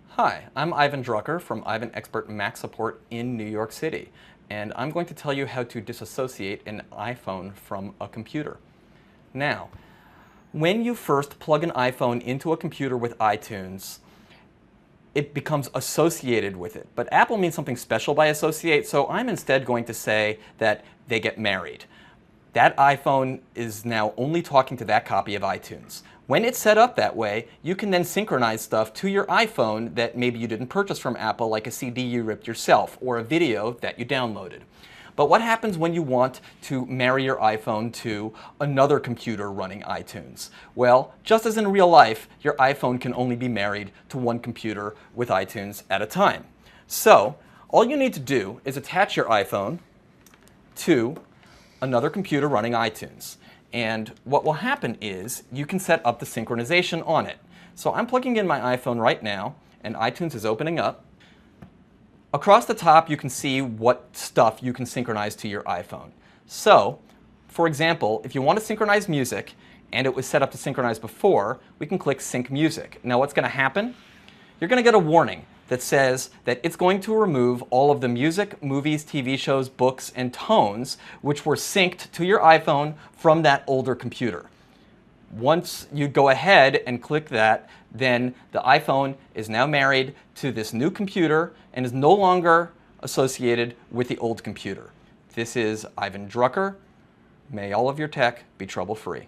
Hi, I'm Ivan Drucker from Ivan Expert Mac Support in New York City, and I'm going to tell you how to disassociate an iPhone from a computer. Now, when you first plug an iPhone into a computer with iTunes, it becomes associated with it. But Apple means something special by associate, so I'm instead going to say that they get married. That iPhone is now only talking to that copy of iTunes. When it's set up that way, you can then synchronize stuff to your iPhone that maybe you didn't purchase from Apple, like a CD you ripped yourself or a video that you downloaded. But what happens when you want to marry your iPhone to another computer running iTunes? Well, just as in real life, your iPhone can only be married to one computer with iTunes at a time. So, all you need to do is attach your iPhone to another computer running iTunes. And what will happen is you can set up the synchronization on it. So I'm plugging in my iPhone right now, and iTunes is opening up. Across the top, you can see what stuff you can synchronize to your iPhone. So, for example, if you want to synchronize music, and it was set up to synchronize before, we can click Sync Music. Now what's going to happen? You're going to get a warning that says that it's going to remove all of the music, movies, TV shows, books, and tones which were synced to your iPhone from that older computer. Once you go ahead and click that, then the iPhone is now married to this new computer and is no longer associated with the old computer. This is Ivan Drucker. May all of your tech be trouble-free.